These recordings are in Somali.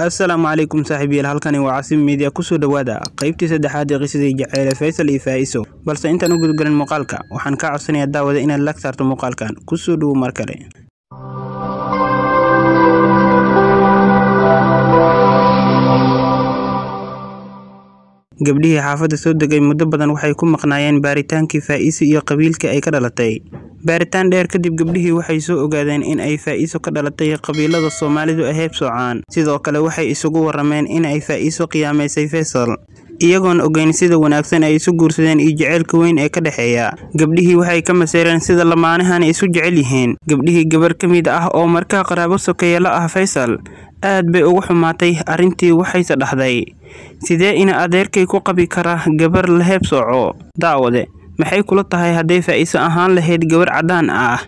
السلام عليكم صاحبي halkani waa Casim Media ku soo dhawaada qaybtii saddexaad ee qisadii jacayl Faysal iyo Faiso balse intaan ugu garan muuqaalka waxaan ka codsanayaa daawada inaad like saarto muuqaalkan ku soo dhaw mar kale gabdhihii xaafadda soo degay muddo badan waxay ku maqnaayeen baaritaankii Faiso iyo qabiilka ay ka dhalatay baaritaan dheer kadib gabdhihii waxay soo ogaadeen in ay Faiso ka dhalatay qabiilada Soomaalidu ee heebsocaan sidoo kale waxay isugu warameen in ay Faiso qiyaamaysay Faysal iyagoon ogeyn sida wanaagsan ay isu guursadeen iyo jaceylka weyn ee ka dhaxeeya gabdhihii waxay ka maseereen sida lamaanahan isu jecel yihiin gabdhihii gabar kamid ah oo markaa qaraabo sokeeye la ah Faysal aad bay ugu xumaatay arintii waxay sadhaxday sidee ina adeerkay ku qabi kara gabar la heebsoco daawade maxay kula tahay haday Faiso ahaan lahayd gabar cadaan ah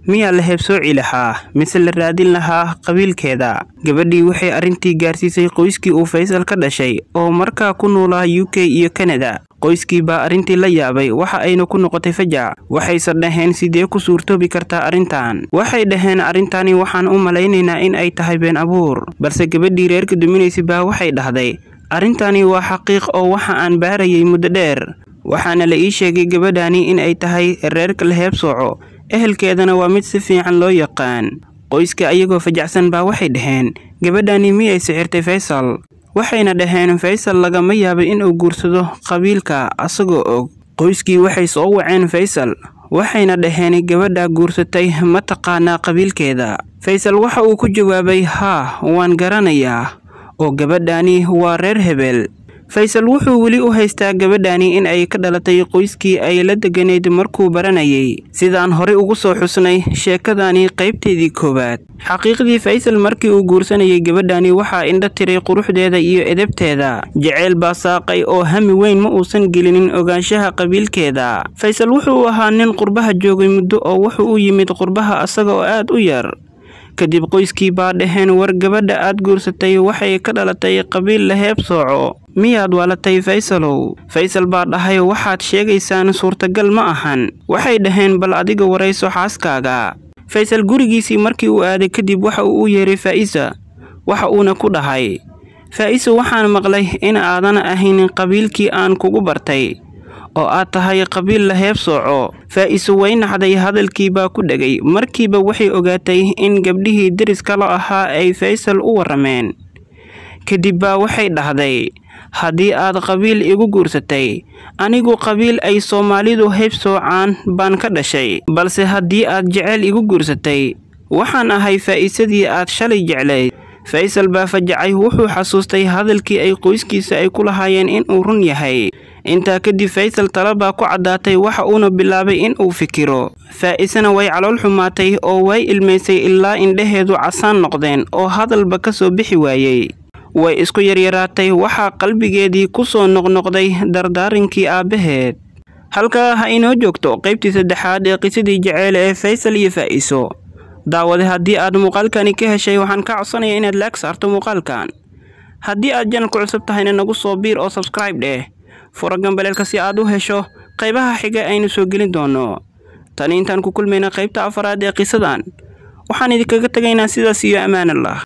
miya la heebsooci lahaa mise la raadin lahaa qabiilkeeda gabadhii waxay arintii gaarsiisay qoyskii uu Faysal ka dhashay oo markaa ku noolaa UK iyo Canada qoyskii baa arintii la yaabay waxa ayna ku noqotay fajac waxay sadhaheen sidee ku suurtoobi kartaa arintan waxay dhaheen arintani waxaan u maleynaynaa in ay tahay been abuur balse gabadhii reerka duminaysay baa waxay dhahday arintani waa xaqiiq oo waxa aan baarayay muddo dheer waxaana la ii sheegay gabadhani in ay tahay reerka la heebsoco ehelkeedana waa mid si fiican loo yaqaan qoyska ayagoo fajacsan baa waxay dhaheen gabadhani miyay sixirtay Faysal waxayna dhaheen Faysal lagama yaabay in uu guursado qabiilka asagoo og qoyskii waxay soo waceen Faysal waxayna dhaheen gabadha guursatay ma taqaana qabiilkeeda Faysal waxa uu ku jawaabay ha waan garanayaa oo gabadhani waa reer hebel Faysal wuxuu wali u haystaa gabadhani in ay ka dhalatay qoyskii ay la deganeed markuu baranayay sidaan hore ugu soo xusnay sheekadani qaybteedii koobaad xaqiiqdii Faysal markii uu guursanayay gabadhani waxa indha tiray quruxdeeda iyo edebteeda jacayl baa saaqay oo hami weyn ma uusan gelinin ogaanshaha qabiilkeeda Faysal wuxuu ahaa nin qurbaha joogay muddo oo wuxuu u yimid qurbaha asaga oo aad u yar kadib qoyskii baa dhaheen war gabadha aad guursatay waxay ka dhalatay qabiil la heebsoco miyaad waalatay Faysalow Faysal baa dhahay waxaad sheegaysaan suurtagal ma ahan waxay dhaheen bal adiga warayso xaaskaaga Faysal gurigiisii markii uu aaday kadib waxa uu u yeeray Faiso waxa uuna ku dhahay Faiso waxaan maqlay in aadan ahayn qabiilkii aan kugu bartay oo aad tahay qabiil la heebsoco Faiso way naxday hadalkii baa ku dhagay markiiba waxay ogaatay in gabdhihii deriska la ahaa ay Faysal u warameen kadib baa waxay dhahday haddii aad qabiil igu guursatay anigu qabiil ay Soomaalidu heebsocaan baan ka dhashay balse haddii aad jacayl igu guursatay waxaan ahay Faisadii aad shalay jeclay Faysal baa fajacay wuxuu xasuustay hadalkii ay qoyskiisa ay ku lahaayeen in uu run yahay inta kadib Faysal talaba ku cadaatay waxa uu bilaabay in uu fikiro Faisana way calool xumaatay oo way ilmeysay ilaa indhaheedu casaan noqdeen oo hadalba ka soo bixi waayay way isku yaryaraatay waxa qalbigeedii ku soo noqnoqday dardaarinkii aabaheed halka ha inoo joogto qaybtii saddexaad ee qisadii jacayl ee Faysal iyo Faiso daawada haddii aad muuqaalkani ka heshay waxaan ka codsanayaa inaad like saarto muuqaalkan haddii aad channelka cusub tahayna nagu soo biir oo subscribe dheh furo gambaleelka si aad u hesho qaybaha xiga aynu soo gelin doono tan intaan ku kulmayna qaybta afraad ee qisadan waxaan idinkaga tagaynaa sidaas iyo amaan Allah